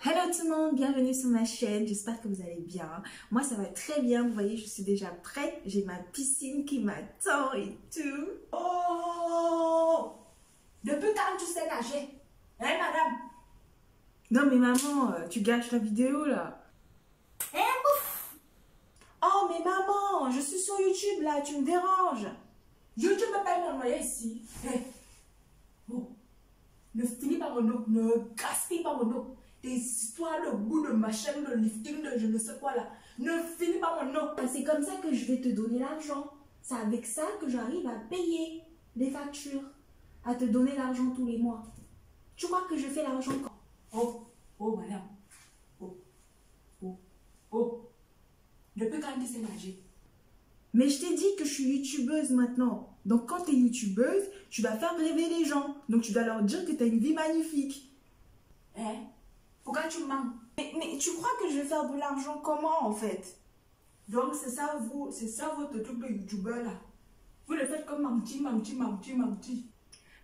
Hello tout le monde, bienvenue sur ma chaîne, j'espère que vous allez bien. Moi ça va très bien, vous voyez je suis déjà prête, j'ai ma piscine qui m'attend et tout. Oh! Depuis quand tu sais nager? Hein madame? Non mais maman, tu gâches la vidéo là. Hein ouf! Oh mais maman, je suis sur YouTube là, tu me déranges. YouTube me paye mon loyer ici. Hey. Oh. Ne finis pas mon eau, ne gaspille pas mon eau. Tes histoires de bout de machin, de lifting, de je ne sais quoi là. Ne finis pas mon eau. C'est comme ça que je vais te donner l'argent. C'est avec ça que j'arrive à payer les factures, à te donner l'argent tous les mois. Tu crois que je fais l'argent quand? Oh madame. Oh. Depuis quand tu sais nager? Mais je t'ai dit que je suis youtubeuse maintenant. Donc quand tu es youtubeuse, tu dois faire rêver les gens. Donc tu dois leur dire que tu as une vie magnifique. Hein? Pourquoi tu mens? Mais tu crois que je vais faire de l'argent comment en fait? Donc c'est ça votre truc de youtubeur là. Vous le faites comme mamti.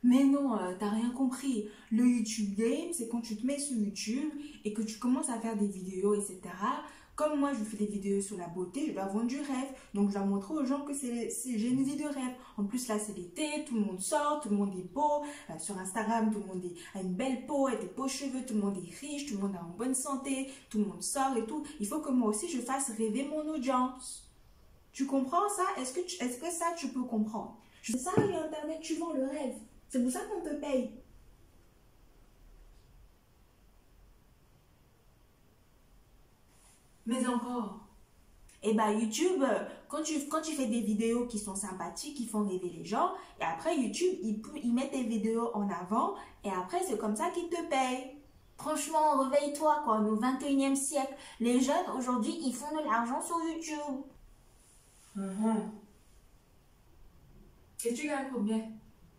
Mais non, t'as rien compris. Le YouTube game, c'est quand tu te mets sur YouTube et que tu commences à faire des vidéos, etc. Comme moi, je fais des vidéos sur la beauté, je dois vendre du rêve. Donc, je dois montrer aux gens que j'ai une vie de rêve. En plus, là, c'est l'été, tout le monde sort, tout le monde est beau. Sur Instagram, tout le monde a une belle peau, a des beaux cheveux, tout le monde est riche, tout le monde est en bonne santé, tout le monde sort et tout. Il faut que moi aussi, je fasse rêver mon audience. Tu comprends ça? Est-ce que ça, tu peux comprendre? C'est ça, Internet, tu vends le rêve. C'est pour ça qu'on te paye. Mais encore. Et bah YouTube, quand tu fais des vidéos qui sont sympathiques, qui font rêver les gens, et après YouTube, ils mettent tes vidéos en avant, et après c'est comme ça qu'ils te payent. Franchement, réveille-toi quoi, au 21e siècle. Les jeunes aujourd'hui, ils font de l'argent sur YouTube. Et tu gagnes combien?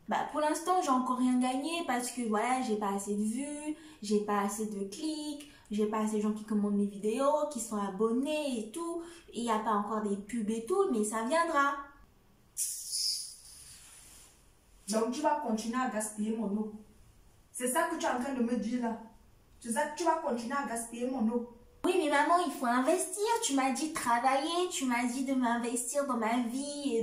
Bah pour l'instant, j'ai encore rien gagné parce que voilà, j'ai pas assez de vues, j'ai pas assez de clics, j'ai pas assez de gens qui commandent mes vidéos, qui sont abonnés et tout. Il n'y a pas encore des pubs et tout, mais ça viendra. Donc tu vas continuer à gaspiller mon eau. C'est ça que tu es en train de me dire là. C'est ça que tu vas continuer à gaspiller mon eau. Oui, mais maman, il faut investir. Tu m'as dit de travailler, tu m'as dit de m'investir dans ma vie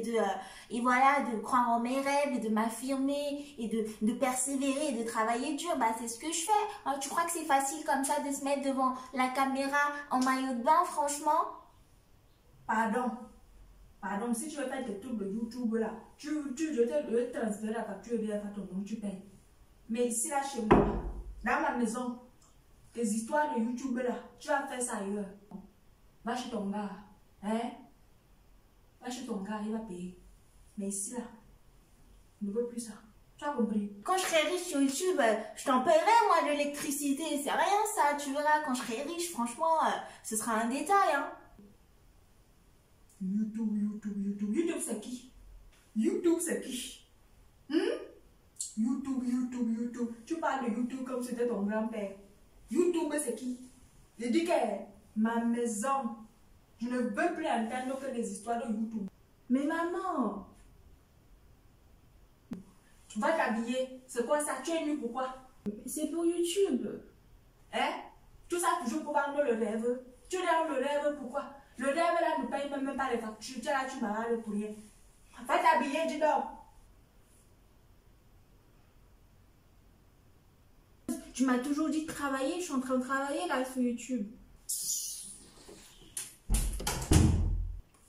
et voilà, de croire en mes rêves et de m'affirmer et de persévérer et de travailler dur. Bah, c'est ce que je fais. Alors, tu crois que c'est facile comme ça de se mettre devant la caméra en maillot de bain, franchement? Pardon, si tu veux faire tes trucs de YouTube là, je te transférer la facture et faire ton nom, tu payes. Mais ici là, chez moi, dans ma maison, tes histoires de YouTube là, tu vas faire ça ailleurs. Va chez ton gars, hein? Va chez ton gars, il va payer. Mais ici là, je ne veux plus ça. Tu as compris? Quand je serai riche sur YouTube, je t'en paierai moi de l'électricité. C'est rien ça, tu verras. Quand je serai riche, franchement, ce sera un détail, hein. YouTube c'est qui? YouTube c'est qui? YouTube. Tu parles de YouTube comme si c'était ton grand-père. YouTube c'est qui? Je dis que ma maison, je ne veux plus entendre que les histoires de YouTube. Mais maman, tu vas t'habiller. C'est quoi ça? Tu es nue pourquoi? c'est pour YouTube. Hein? Tout ça toujours pour vendre le rêve. Tu vends le rêve pourquoi? Le rêve là ne paye même pas les factures. Tu es là, tu m'as le pour rien. Va t'habiller, dis donc. Tu m'as toujours dit de travailler, je suis en train de travailler là sur YouTube.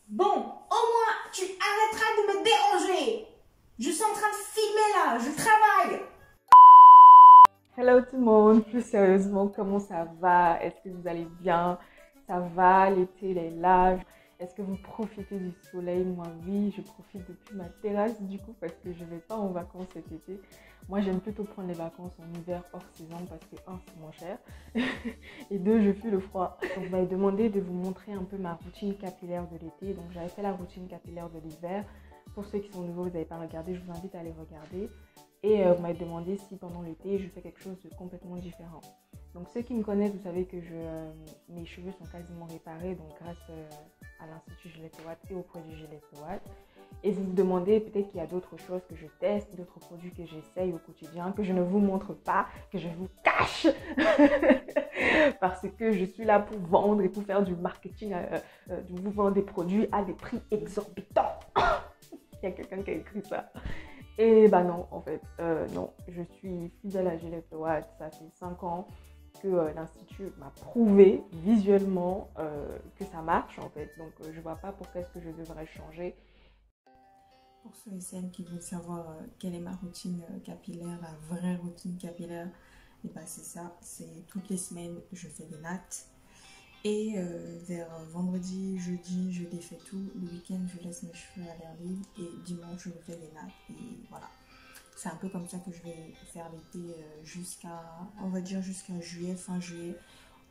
Bon, au moins, tu arrêteras de me déranger. Je suis en train de filmer là, je travaille. Hello tout le monde, plus sérieusement, comment ça va? Est-ce que vous allez bien? Ça va, l'été il est là. Est-ce que vous profitez du soleil? Moi oui, je profite depuis ma terrasse du coup parce que je ne vais pas en vacances cet été. Moi j'aime plutôt prendre les vacances en hiver hors saison parce que 1 c'est moins cher et 2 je fuis le froid. Donc vous m'avez demandé de vous montrer un peu ma routine capillaire de l'été. Donc j'avais fait la routine capillaire de l'hiver. Pour ceux qui sont nouveaux, vous n'avez pas regardé, je vous invite à aller regarder. Et vous m'avez demandé si pendant l'été je fais quelque chose de complètement différent. Donc ceux qui me connaissent, vous savez que mes cheveux sont quasiment réparés donc grâce à l'Institut Gillette Watt et au produit Gillette Watt. Et vous vous demandez peut-être qu'il y a d'autres choses que je teste, d'autres produits que j'essaye au quotidien, que je ne vous montre pas, que je vous cache. parce que je suis là pour vendre et pour faire du marketing, vous vendre des produits à des prix exorbitants. Il y a quelqu'un qui a écrit ça. Et bah non, en fait, non, je suis fidèle à Gillette Watt. Ça fait 5 ans que l'Institut m'a prouvé visuellement que ça marche, en fait. Donc, je vois pas pourquoi est-ce que je devrais changer. Pour ceux et celles qui veulent savoir quelle est ma routine capillaire, la vraie routine capillaire, et bah c'est ça, c'est toutes les semaines je fais des nattes. Et vers vendredi, jeudi, je défais tout. Le week-end, je laisse mes cheveux à l'air libre. Et dimanche, je fais des nattes. Et voilà. C'est un peu comme ça que je vais faire l'été jusqu'à, on va dire jusqu'à juillet, fin juillet,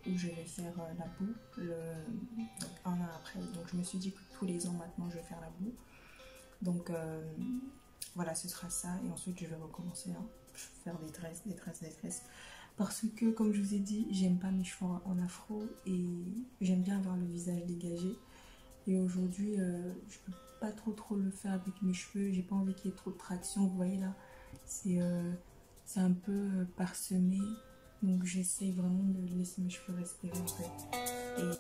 où je vais faire la boue, donc un an après. Donc je me suis dit que tous les ans maintenant, je vais faire la boue. Donc voilà, ce sera ça. Et ensuite, je vais recommencer à faire des tresses. Parce que, comme je vous ai dit, j'aime pas mes cheveux en afro et j'aime bien avoir le visage dégagé. Et aujourd'hui, je peux pas trop le faire avec mes cheveux. J'ai pas envie qu'il y ait trop de traction. Vous voyez là, c'est un peu parsemé. Donc j'essaie vraiment de laisser mes cheveux respirer en fait. Et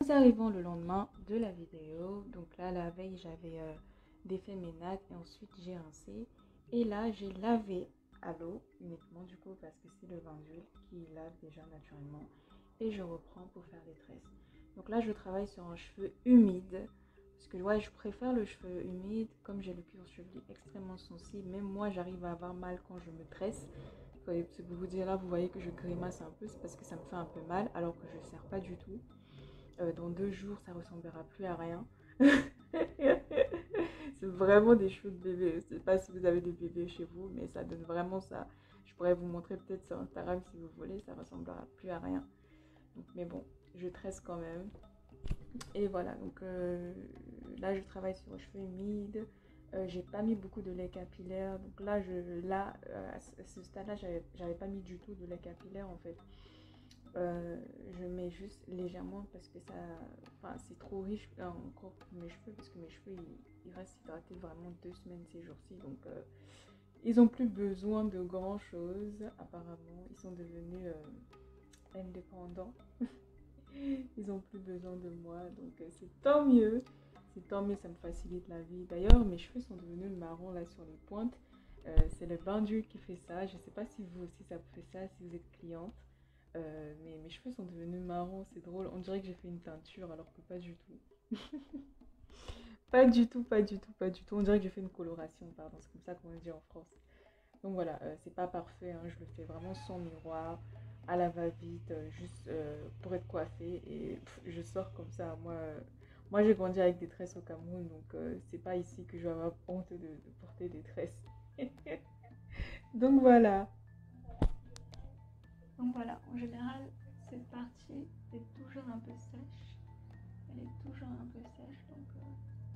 Nous arrivons le lendemain de la vidéo. Donc là, la veille, j'avais défait mes nattes et ensuite j'ai rincé. Et là, j'ai lavé à l'eau uniquement du coup parce que c'est le bain d'huile qui lave déjà naturellement. Et je reprends pour faire des tresses. Donc là, je travaille sur un cheveu humide. Parce que ouais, je préfère le cheveu humide. Comme j'ai le cuir chevelu extrêmement sensible, même moi, j'arrive à avoir mal quand je me tresse. C'est pour vous dire là, vous voyez que je grimace un peu. C'est parce que ça me fait un peu mal alors que je ne serre pas du tout. Dans 2 jours, ça ressemblera plus à rien. C'est vraiment des cheveux de bébé. Je ne sais pas si vous avez des bébés chez vous, mais ça donne vraiment ça. Je pourrais vous montrer peut-être sur Instagram si vous voulez, ça ressemblera plus à rien. Donc, mais bon, je tresse quand même. Et voilà, donc là je travaille sur les cheveux humides. J'ai pas mis beaucoup de lait capillaire. Donc là, à ce stade-là, j'avais pas mis du tout de lait capillaire en fait. Je mets juste légèrement parce que c'est trop riche encore pour mes cheveux parce que mes cheveux ils restent hydratés vraiment 2 semaines ces jours-ci, donc ils ont plus besoin de grand chose apparemment. Ils sont devenus indépendants. Ils ont plus besoin de moi, donc c'est tant mieux, ça me facilite la vie. D'ailleurs, mes cheveux sont devenus marrons là sur les pointes. C'est le bain d'huile qui fait ça. Je sais pas si vous aussi ça vous fait ça, si vous êtes cliente. Mais mes cheveux sont devenus marrons, c'est drôle. On dirait que j'ai fait une teinture alors que pas du tout. Pas du tout. On dirait que j'ai fait une coloration, pardon. C'est comme ça qu'on dit en France. Donc voilà, c'est pas parfait. Hein. Je le fais vraiment sans miroir, à la va-vite, juste pour être coiffée. Et je sors comme ça. Moi j'ai grandi avec des tresses au Cameroun, donc c'est pas ici que je vais avoir honte de porter des tresses. Donc voilà. Donc voilà, en général, cette partie est toujours un peu sèche. Elle est toujours un peu sèche, donc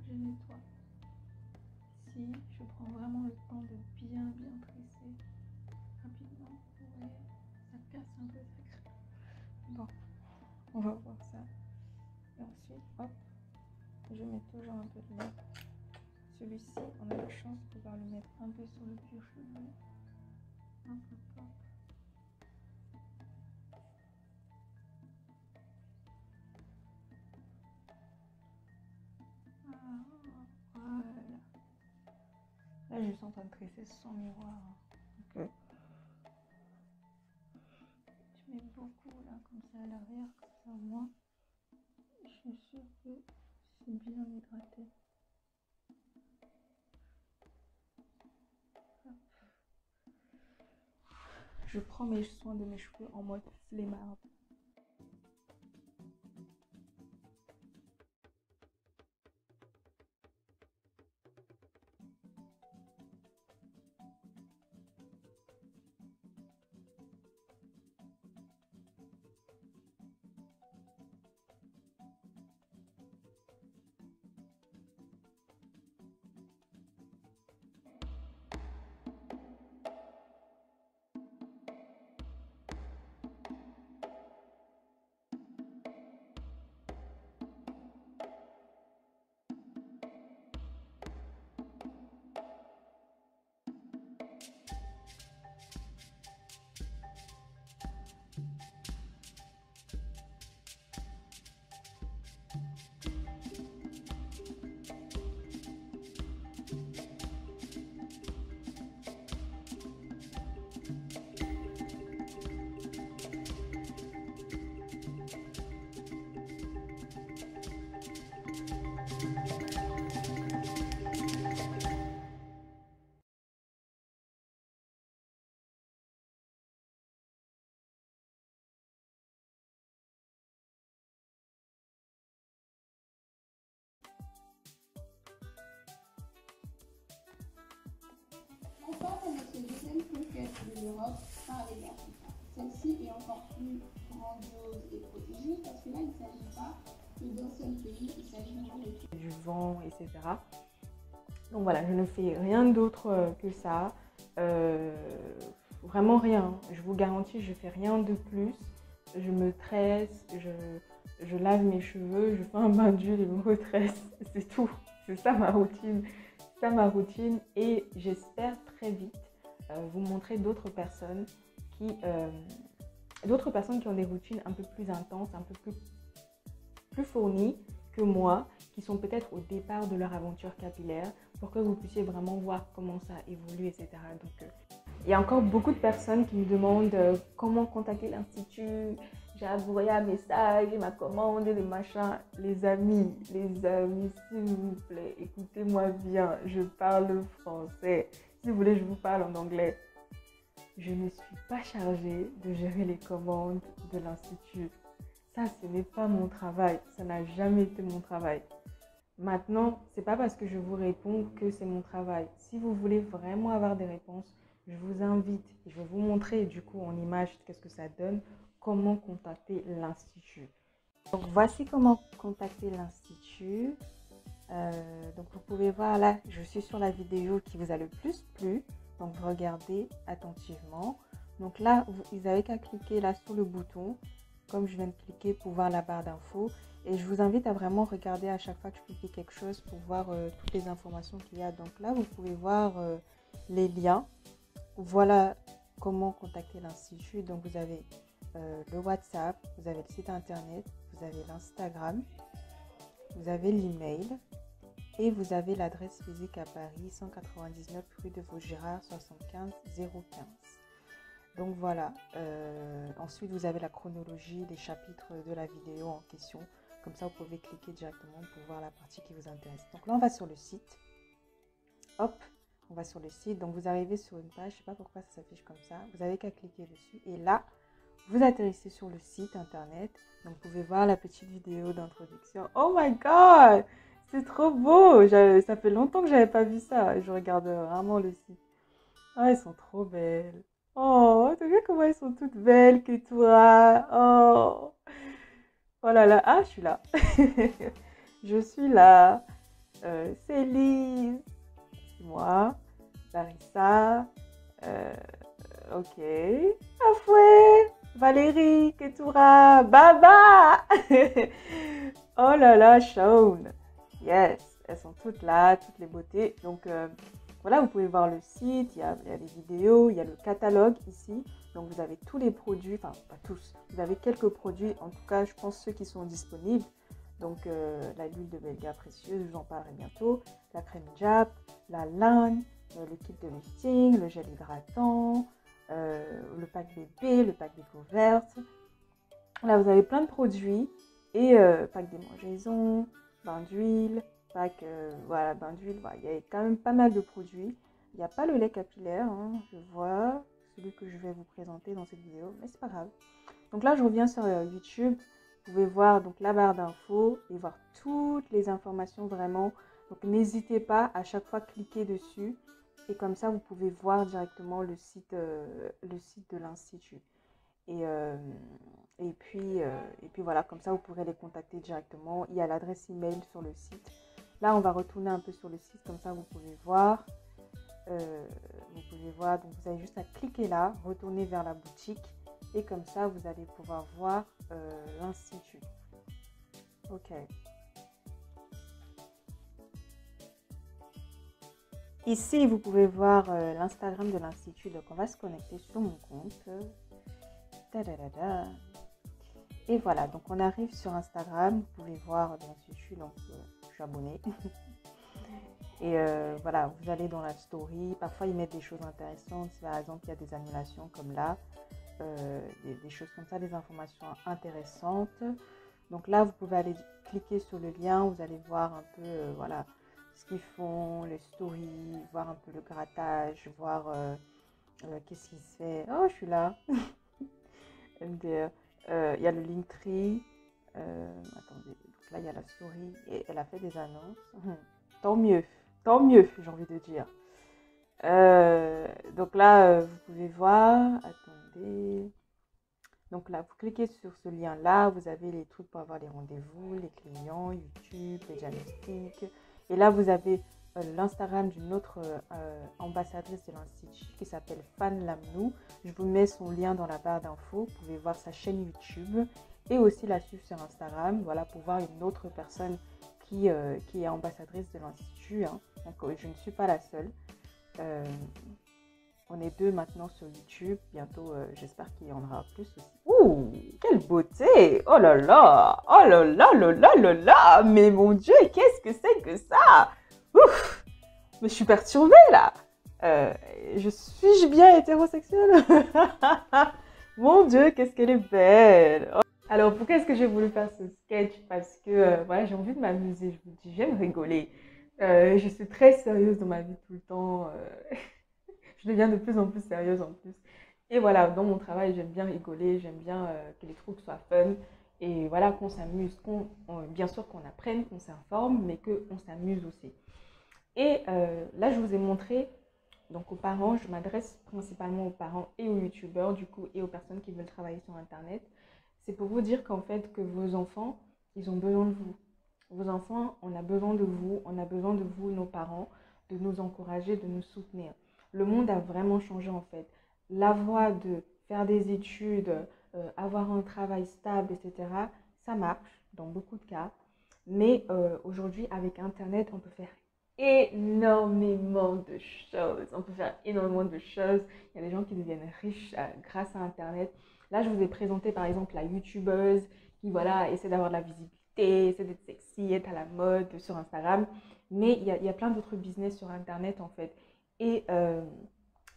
je nettoie. Ici, je prends vraiment le temps de bien tresser rapidement. Ouais, ça casse un peu, ça crée. Bon, on va voir ça. Et ensuite, hop, je mets toujours un peu de lait. Celui-ci, on a la chance de pouvoir le mettre un peu sur le cuir chevelu. Un peu fort. Voilà. Là, je suis en train de tresser sans miroir. Okay. Je mets beaucoup là, comme ça à l'arrière, comme ça au moins. Je suis sûre que c'est bien hydraté. Hop. je prends mes soins de mes cheveux en mode flemmard. Pourquoi la deuxième plus qu'être de l'Europe par les Africains? Celle-ci est encore plus grandiose et protégée parce que là, il ne s'agit pas que d'un seul pays, il s'agit vraiment de Du vent, etc. Donc voilà, je ne fais rien d'autre que ça. Vraiment rien. Je vous garantis, je fais rien de plus. Je me tresse, je lave mes cheveux, je fais un bain d'huile et je me retresse. C'est tout. C'est ça ma routine. C'est ça ma routine. Et j'espère très vite vous montrer d'autres personnes qui ont des routines un peu plus intenses, un peu plus fournies que moi, qui sont peut-être au départ de leur aventure capillaire, pour que vous puissiez vraiment voir comment ça évolue, etc. Donc, il y a encore beaucoup de personnes qui me demandent comment contacter l'Institut. J'ai envoyé un message, ma commande et les machins. Les amis, s'il vous plaît, écoutez-moi bien, je parle français. Si vous voulez, je vous parle en anglais. Je ne suis pas chargée de gérer les commandes de l'Institut. Ça, ce n'est pas mon travail. Ça n'a jamais été mon travail. Maintenant, ce n'est pas parce que je vous réponds que c'est mon travail. Si vous voulez vraiment avoir des réponses, je vous invite, je vais vous montrer du coup en image qu'est-ce que ça donne, comment contacter l'Institut. Donc voici comment contacter l'Institut. Donc vous pouvez voir là, je suis sur la vidéo qui vous a le plus plu. Donc regardez attentivement. Donc là, vous n'avez qu'à cliquer là sur le bouton, comme je viens de cliquer pour voir la barre d'infos. Et je vous invite à vraiment regarder à chaque fois que je publie quelque chose pour voir toutes les informations qu'il y a. Donc là, vous pouvez voir les liens. Voilà comment contacter l'Institut. Donc vous avez le WhatsApp, vous avez le site internet, vous avez l'Instagram, vous avez l'email et vous avez l'adresse physique à Paris, 199 rue de Vaugirard, 75 015. Donc voilà, ensuite vous avez la chronologie des chapitres de la vidéo en question. Comme ça, vous pouvez cliquer directement pour voir la partie qui vous intéresse. Donc là, on va sur le site. Hop, on va sur le site. Donc vous arrivez sur une page, je ne sais pas pourquoi ça s'affiche comme ça. Vous avez qu'à cliquer dessus. Et là, vous atterrissez sur le site internet. Donc vous pouvez voir la petite vidéo d'introduction. Oh my god, c'est trop beau. Ça fait longtemps que je n'avais pas vu ça. Je regarde vraiment le site. Ah, elles sont trop belles. Oh, regarde comment elles sont toutes belles, Ketura. Oh. Oh là là, ah, je suis là. Je suis là. C'est Lise. C'est moi. Larissa. Ok. Afoué. Valérie, Ketura. Baba. Oh là là, Shaun. Yes, elles sont toutes là, toutes les beautés. Donc, voilà, vous pouvez voir le site, il y a des vidéos, il y a le catalogue ici. Donc, vous avez tous les produits, enfin, pas tous. Vous avez quelques produits, en tout cas, je pense ceux qui sont disponibles. Donc, la l'huile de Belga précieuse, je vous en parlerai bientôt. La crème Jap, la laine, le kit de lifting, le gel hydratant, le pack bébé, le pack découverte. Là, vous avez plein de produits et pack démangeaison, bain d'huile, pack, voilà, bain d'huile. Voilà. Il y a quand même pas mal de produits. Il n'y a pas le lait capillaire, hein, je vois. celui que je vais vous présenter dans cette vidéo, mais c'est pas grave. Donc là, je reviens sur YouTube. Vous pouvez voir donc la barre d'infos et voir toutes les informations vraiment. Donc n'hésitez pas à chaque fois cliquer dessus et comme ça, vous pouvez voir directement le site de l'Institut. Et puis voilà, comme ça, vous pourrez les contacter directement. Il y a l'adresse email sur le site. Là, on va retourner un peu sur le site, comme ça, vous pouvez voir. Donc vous avez juste à cliquer là, retourner vers la boutique. Et comme ça, vous allez pouvoir voir l'Institut. Ok. Ici, vous pouvez voir l'Instagram de l'Institut. Donc, on va se connecter sur mon compte. Et voilà, donc on arrive sur Instagram. Vous pouvez voir l'Institut. Donc, je suis abonnée. Et voilà, vous allez dans la story. Parfois, ils mettent des choses intéressantes. Si par exemple, il y a des annulations comme là. Des choses comme ça, des informations intéressantes. Donc là, vous pouvez aller cliquer sur le lien, vous allez voir un peu voilà, ce qu'ils font, les stories, voir un peu le grattage, voir qu'est-ce qui se fait. Oh, je suis là. Il y a le Linktree. Attendez, donc là, il y a la story et elle a fait des annonces. Tant mieux, j'ai envie de dire. Donc là, vous pouvez voir, attendez, donc là, vous cliquez sur ce lien-là, vous avez les trucs pour avoir les rendez-vous, les clients, YouTube, les diagnostics. Et là, vous avez l'Instagram d'une autre ambassadrice de l'Institut qui s'appelle Fan Lamnou. Je vous mets son lien dans la barre d'infos. Vous pouvez voir sa chaîne YouTube et aussi la suivre sur Instagram. Voilà, pour voir une autre personne qui est ambassadrice de l'Institut. Hein. Donc, je ne suis pas la seule. On est 2 maintenant sur YouTube. Bientôt, j'espère qu'il y en aura plus aussi. Ouh, quelle beauté! Oh là là! Oh là là là là là là! Mais mon Dieu, qu'est-ce que c'est que ça? Ouf! Mais je suis perturbée là! Suis-je bien hétérosexuelle? Mon Dieu, qu'est-ce qu'elle est belle! Oh. Alors, pourquoi est-ce que j'ai voulu faire ce sketch? Parce que voilà, j'ai envie de m'amuser. Je vous dis, j'aime rigoler. Je suis très sérieuse dans ma vie tout le temps. Je deviens de plus en plus sérieuse en plus. Et voilà, dans mon travail, j'aime bien rigoler, j'aime bien que les trucs soient fun. Et voilà, qu'on s'amuse, bien sûr qu'on apprenne, qu'on s'informe, mais qu'on s'amuse aussi. Et là, je vous ai montré, donc aux parents, je m'adresse principalement aux parents et aux youtubeurs, du coup, et aux personnes qui veulent travailler sur Internet. C'est pour vous dire qu'en fait, que vos enfants, ils ont besoin de vous. Vos enfants, on a besoin de vous, nos parents, de nous encourager, de nous soutenir. Le monde a vraiment changé en fait. La voie de faire des études, avoir un travail stable, etc., ça marche dans beaucoup de cas. Mais aujourd'hui, avec Internet, on peut faire énormément de choses. Il y a des gens qui deviennent riches grâce à Internet. Là, je vous ai présenté par exemple la youtubeuse qui voilà, essaie d'avoir de la visibilité, essaie d'être sexy, être à la mode sur Instagram. Mais il y a plein d'autres business sur Internet en fait. Et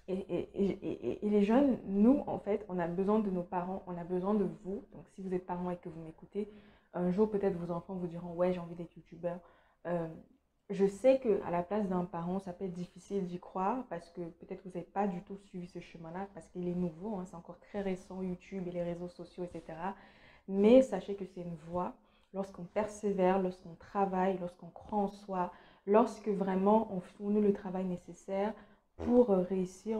les jeunes, nous, en fait, on a besoin de nos parents, on a besoin de vous. Donc, si vous êtes parents et que vous m'écoutez, un jour, peut-être vos enfants vous diront « Ouais, j'ai envie d'être youtubeur ». Je sais qu'à la place d'un parent, ça peut être difficile d'y croire parce que peut-être que vous n'avez pas du tout suivi ce chemin-là parce qu'il est nouveau, hein, c'est encore très récent, YouTube et les réseaux sociaux, etc. Mais sachez que c'est une voie. Lorsqu'on persévère, lorsqu'on travaille, lorsqu'on croit en soi, lorsque vraiment on fournit le travail nécessaire pour réussir,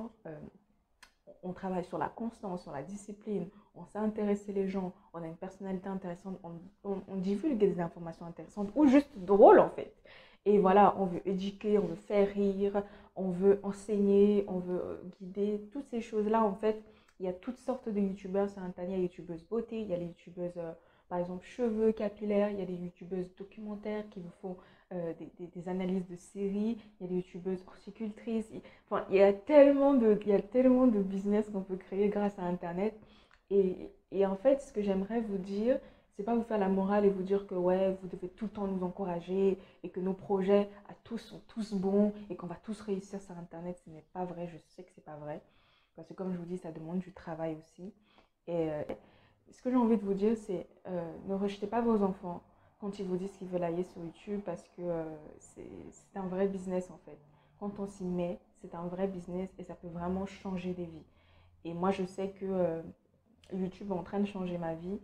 on travaille sur la constance, sur la discipline, on sait intéresser les gens, on a une personnalité intéressante, on divulgue des informations intéressantes ou juste drôles en fait. Et voilà, on veut éduquer, on veut faire rire, on veut enseigner, on veut guider, toutes ces choses-là en fait. Il y a toutes sortes de youtubeurs sur Internet, il y a youtubeuses beauté, il y a les youtubeuses par exemple cheveux capillaires, il y a des youtubeuses documentaires qui vous font des analyses de séries, il y a des youtubeuses horticultrices, enfin, il y a tellement de business qu'on peut créer grâce à Internet. Et en fait, ce que j'aimerais vous dire, c'est pas vous faire la morale et vous dire que ouais, vous devez tout le temps nous encourager et que nos projets à tous sont tous bons et qu'on va tous réussir sur Internet. Ce n'est pas vrai, je sais que c'est pas vrai. Parce que comme je vous dis, ça demande du travail aussi. Et ce que j'ai envie de vous dire, c'est ne rejetez pas vos enfants quand ils vous disent qu'ils veulent aller sur YouTube parce que c'est un vrai business en fait. Quand on s'y met, c'est un vrai business et ça peut vraiment changer des vies. Et moi, je sais que YouTube est en train de changer ma vie.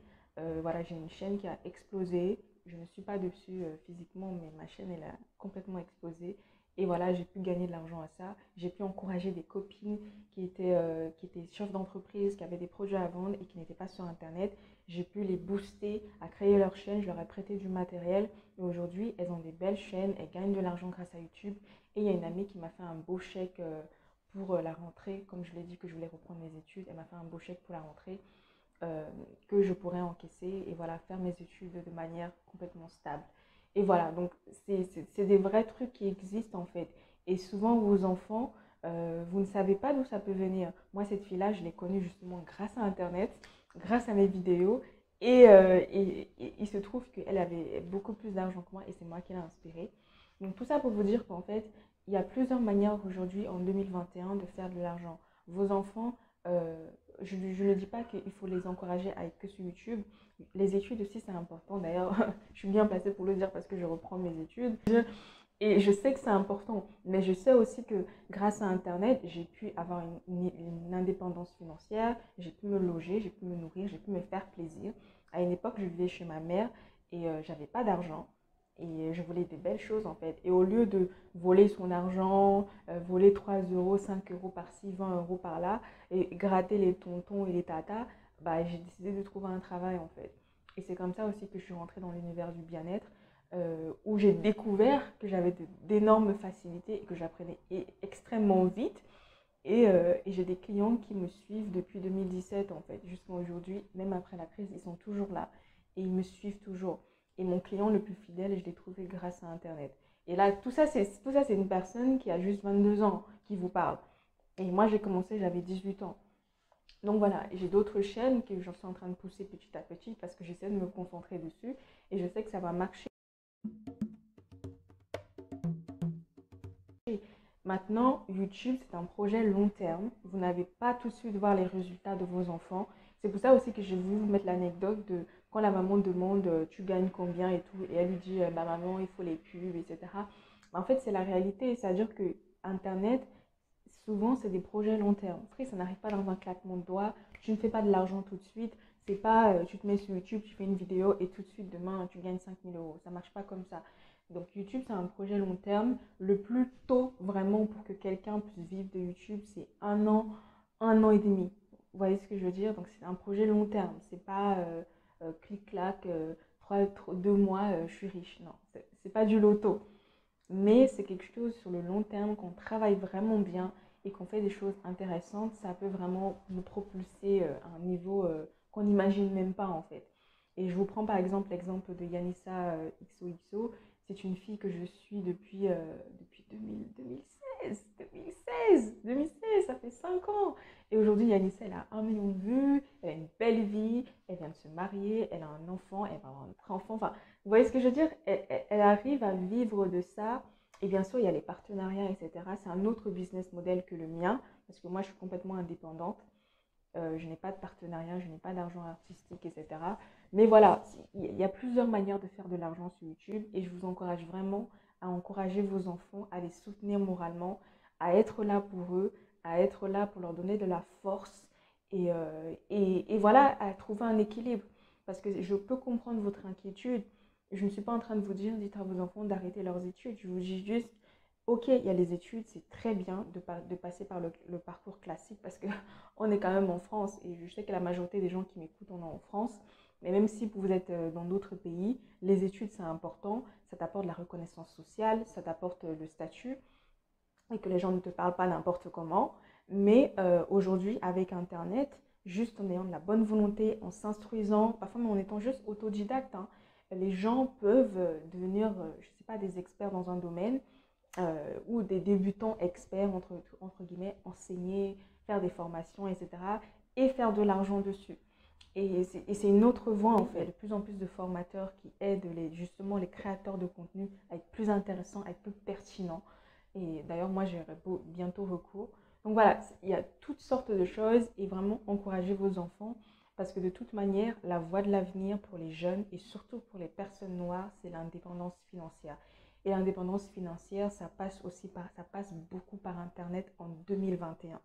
Voilà, j'ai une chaîne qui a explosé. Je ne suis pas dessus physiquement, mais ma chaîne, elle a complètement explosé. Et voilà, j'ai pu gagner de l'argent à ça. J'ai pu encourager des copines qui étaient chefs d'entreprise, qui avaient des produits à vendre et qui n'étaient pas sur Internet. J'ai pu les booster à créer leur chaîne. Je leur ai prêté du matériel. Et aujourd'hui, elles ont des belles chaînes. Elles gagnent de l'argent grâce à YouTube. Et il y a une amie qui m'a fait un beau chèque pour la rentrée. Comme je l'ai dit que je voulais reprendre mes études, elle m'a fait un beau chèque pour la rentrée que je pourrais encaisser et voilà, faire mes études de manière complètement stable. Et voilà, donc c'est des vrais trucs qui existent en fait. Et souvent, vos enfants, vous ne savez pas d'où ça peut venir. Moi, cette fille-là, je l'ai connue justement grâce à Internet, grâce à mes vidéos. Et il se trouve qu'elle avait beaucoup plus d'argent que moi et c'est moi qui l'ai inspirée. Donc tout ça pour vous dire qu'en fait, il y a plusieurs manières aujourd'hui en 2021 de faire de l'argent. Vos enfants, je ne dis pas qu'il faut les encourager à être que sur YouTube. Les études aussi, c'est important. D'ailleurs, je suis bien placée pour le dire parce que je reprends mes études. Et je sais que c'est important, mais je sais aussi que grâce à Internet, j'ai pu avoir une indépendance financière, j'ai pu me loger, j'ai pu me nourrir, j'ai pu me faire plaisir. À une époque, je vivais chez ma mère et j'avais pas d'argent. Et je voulais des belles choses en fait. Et au lieu de voler son argent, voler 3 euros, 5 euros par-ci, 20 euros par-là, et gratter les tontons et les tatas, bah, j'ai décidé de trouver un travail en fait. Et c'est comme ça aussi que je suis rentrée dans l'univers du bien-être, où j'ai découvert que j'avais d'énormes facilités et que j'apprenais extrêmement vite. Et j'ai des clients qui me suivent depuis 2017 en fait, jusqu'à aujourd'hui, même après la crise, ils sont toujours là et ils me suivent toujours. Et mon client le plus fidèle, je l'ai trouvé grâce à Internet. Et là, tout ça, c'est une personne qui a juste 22 ans qui vous parle. Et moi, j'ai commencé, j'avais 18 ans. Donc voilà, j'ai d'autres chaînes que je suis en train de pousser petit à petit parce que j'essaie de me concentrer dessus et je sais que ça va marcher. Maintenant, YouTube, c'est un projet long terme. Vous n'avez pas tout de suite voir les résultats de vos enfants. C'est pour ça aussi que j'ai voulu vous mettre l'anecdote de quand la maman demande tu gagnes combien et tout, et elle lui dit bah, maman, il faut les pubs, etc. En fait, c'est la réalité. C'est-à-dire que Internet, souvent, c'est des projets long terme. Après, ça n'arrive pas dans un claquement de doigts. Tu ne fais pas de l'argent tout de suite. C'est pas tu te mets sur YouTube, tu fais une vidéo et tout de suite, demain, tu gagnes 5000 euros. Ça ne marche pas comme ça. Donc YouTube, c'est un projet long terme. Le plus tôt, vraiment, pour que quelqu'un puisse vivre de YouTube, c'est un an et demi. Vous voyez ce que je veux dire? Donc c'est un projet long terme. C'est pas clic-clac, 2 mois, je suis riche. Non, c'est pas du loto. Mais c'est quelque chose sur le long terme, qu'on travaille vraiment bien et qu'on fait des choses intéressantes, ça peut vraiment nous propulser à un niveau qu'on n'imagine même pas en fait. Et je vous prends par exemple l'exemple de Yanissa XOXO. C'est une fille que je suis depuis 2016, ça fait 5 ans. Et aujourd'hui, Yanissa, elle a 1 million de vues, elle a une belle vie, elle vient de se marier, elle a un enfant, elle va avoir un autre enfant. Enfin, vous voyez ce que je veux dire? Elle arrive à vivre de ça. Et bien sûr, il y a les partenariats, etc. C'est un autre business model que le mien, parce que moi, je suis complètement indépendante. Je n'ai pas de partenariat, je n'ai pas d'argent artistique, etc. Mais voilà, il y a plusieurs manières de faire de l'argent sur YouTube et je vous encourage vraiment à encourager vos enfants, à les soutenir moralement, à être là pour eux, à être là pour leur donner de la force et voilà, à trouver un équilibre. Parce que je peux comprendre votre inquiétude. Je ne suis pas en train de vous dire, dites à vos enfants d'arrêter leurs études. Je vous dis juste, ok, il y a les études, c'est très bien de passer par le parcours classique parce qu'on est quand même en France et je sais que la majorité des gens qui m'écoutent, on est en France. Mais même si vous êtes dans d'autres pays, les études, c'est important. Ça t'apporte la reconnaissance sociale, ça t'apporte le statut et que les gens ne te parlent pas n'importe comment. Mais aujourd'hui, avec Internet, juste en ayant de la bonne volonté, en s'instruisant, parfois même en étant juste autodidacte, hein, les gens peuvent devenir, je ne sais pas, des experts dans un domaine ou des débutants experts, entre guillemets, enseigner, faire des formations, etc. et faire de l'argent dessus. Et c'est une autre voie en fait, de plus en plus de formateurs qui aident justement les créateurs de contenu à être plus intéressants, à être plus pertinents. Et d'ailleurs, moi, j'aurai bientôt recours. Donc voilà, il y a toutes sortes de choses et vraiment encouragez vos enfants parce que de toute manière, la voie de l'avenir pour les jeunes et surtout pour les personnes noires, c'est l'indépendance financière. Et l'indépendance financière, ça passe beaucoup par Internet en 2021.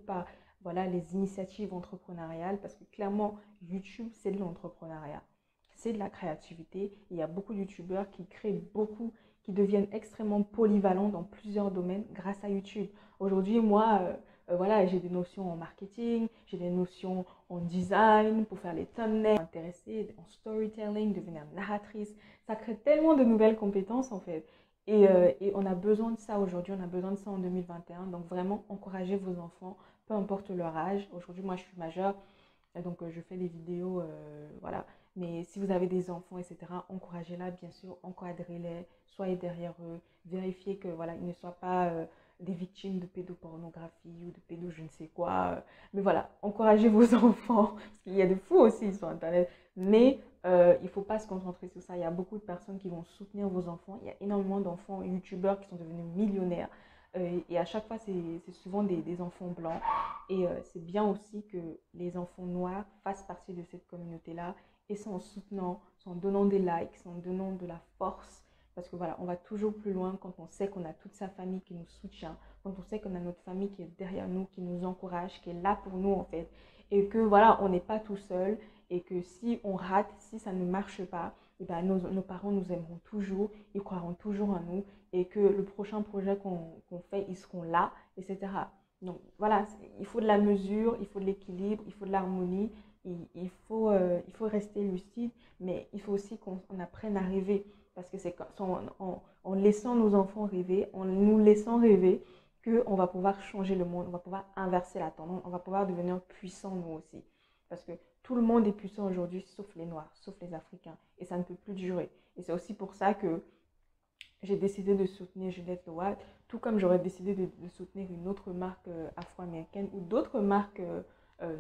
par voilà, les initiatives entrepreneuriales parce que clairement, YouTube, c'est de l'entrepreneuriat. C'est de la créativité. Il y a beaucoup de youtubeurs qui créent beaucoup, qui deviennent extrêmement polyvalents dans plusieurs domaines grâce à YouTube. Aujourd'hui, moi, voilà, j'ai des notions en marketing, j'ai des notions en design pour faire les thumbnails, m'intéresser en storytelling, devenir narratrice. Ça crée tellement de nouvelles compétences en fait. Et on a besoin de ça aujourd'hui, on a besoin de ça en 2021. Donc vraiment, encouragez vos enfants, peu importe leur âge. Aujourd'hui, moi, je suis majeure, donc je fais des vidéos, voilà. Mais si vous avez des enfants, etc., encouragez-la, bien sûr, encadrez-les, soyez derrière eux, vérifiez que voilà, ils ne soient pas des victimes de pédopornographie ou de pédo je ne sais quoi. Mais voilà, encouragez vos enfants, parce qu'il y a des fous aussi sur Internet. Mais il ne faut pas se concentrer sur ça. Il y a beaucoup de personnes qui vont soutenir vos enfants. Il y a énormément d'enfants youtubeurs qui sont devenus millionnaires. Et à chaque fois, c'est souvent des enfants blancs. Et c'est bien aussi que les enfants noirs fassent partie de cette communauté-là. Et c'est en soutenant, c'est en donnant des likes, c'est en donnant de la force. Parce que voilà, on va toujours plus loin quand on sait qu'on a toute sa famille qui nous soutient, quand on sait qu'on a notre famille qui est derrière nous, qui nous encourage, qui est là pour nous en fait. Et que voilà, on n'est pas tout seul et que si on rate, si ça ne marche pas, et ben nos parents nous aimeront toujours, ils croiront toujours en nous et que le prochain projet qu'on fait, ils seront là, etc. Donc voilà, il faut de la mesure, il faut de l'équilibre, il faut de l'harmonie, il faut rester lucide, mais il faut aussi qu'on apprenne à rêver. Parce que c'est en laissant nos enfants rêver, en nous laissant rêver, qu'on va pouvoir changer le monde, on va pouvoir inverser la tendance, on va pouvoir devenir puissants nous aussi. Parce que tout le monde est puissant aujourd'hui, sauf les Noirs, sauf les Africains. Et ça ne peut plus durer. Et c'est aussi pour ça que j'ai décidé de soutenir Juliette Lowat, tout comme j'aurais décidé de soutenir une autre marque afro-américaine ou d'autres marques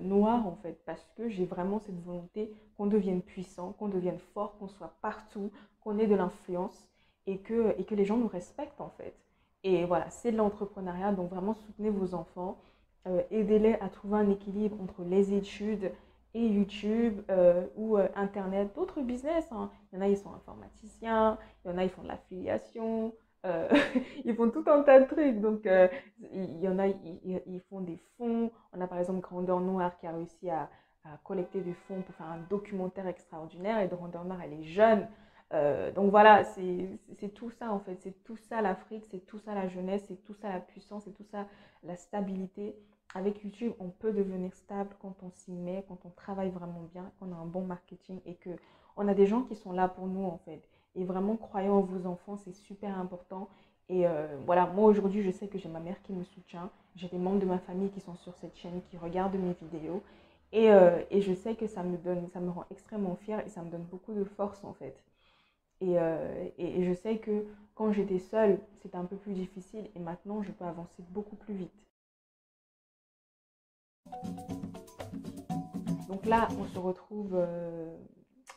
noires en fait, parce que j'ai vraiment cette volonté qu'on devienne puissant, qu'on devienne fort, qu'on soit partout, qu'on ait de l'influence et que les gens nous respectent en fait. Et voilà, c'est de l'entrepreneuriat, donc vraiment soutenez vos enfants, aidez-les à trouver un équilibre entre les études et YouTube ou Internet, d'autres business. Hein. Il y en a, ils sont informaticiens, il y en a, ils font de l'affiliation, euh, ils font tout un tas de trucs. Donc, il y en a, ils font des fonds. On a par exemple Grandeur Noire qui a réussi à collecter des fonds pour faire un documentaire extraordinaire. Et Grandeur Noire, elle est jeune. Donc voilà, c'est tout ça en fait. C'est tout ça l'Afrique, c'est tout ça la jeunesse, c'est tout ça la puissance, c'est tout ça la stabilité. Avec YouTube, on peut devenir stable quand on s'y met, quand on travaille vraiment bien, qu'on a un bon marketing et que on a des gens qui sont là pour nous en fait. Et vraiment, croyez en vos enfants, c'est super important. Et voilà, moi aujourd'hui, je sais que j'ai ma mère qui me soutient. J'ai des membres de ma famille qui sont sur cette chaîne, qui regardent mes vidéos. Et je sais que ça me rend extrêmement fière et ça me donne beaucoup de force en fait. Et je sais que quand j'étais seule, c'était un peu plus difficile et maintenant, je peux avancer beaucoup plus vite. Donc là, on se retrouve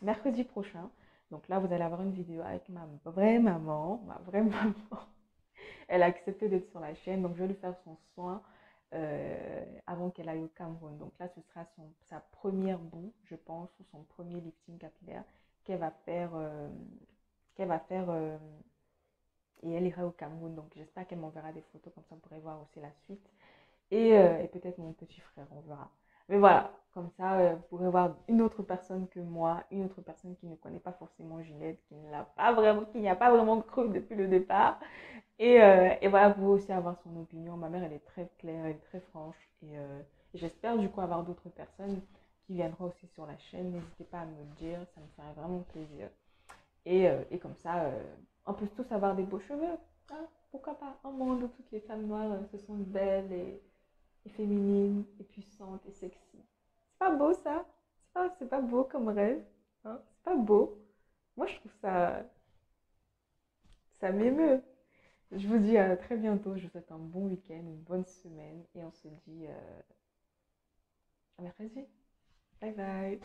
mercredi prochain. Donc là, vous allez avoir une vidéo avec ma vraie maman. Ma vraie maman. Elle a accepté d'être sur la chaîne. Donc je vais lui faire son soin avant qu'elle aille au Cameroun. Donc là, ce sera sa première boue, je pense, ou son premier lifting capillaire qu'elle va faire. Et elle ira au Cameroun. Donc j'espère qu'elle m'enverra des photos. Comme ça, on pourrait voir aussi la suite. Et peut-être mon petit frère, on verra. Mais voilà, comme ça, vous pourrez voir une autre personne que moi, une autre personne qui ne connaît pas forcément Ginette, qui n'y a pas vraiment cru depuis le départ. Et voilà, vous aussi avoir son opinion. Ma mère, elle est très claire, elle est très franche. Et j'espère du coup avoir d'autres personnes qui viendront aussi sur la chaîne. N'hésitez pas à me le dire, ça me ferait vraiment plaisir. Et comme ça, on peut tous avoir des beaux cheveux. Hein, pourquoi pas? Un monde où toutes les femmes noires se sentent belles et féminine, et puissante, et sexy. C'est pas beau ça? C'est pas beau comme rêve? Hein? C'est pas beau? Moi je trouve ça m'émeut. Je vous dis à très bientôt, je vous souhaite un bon week-end, une bonne semaine, et on se dit à mercredi. Bye bye!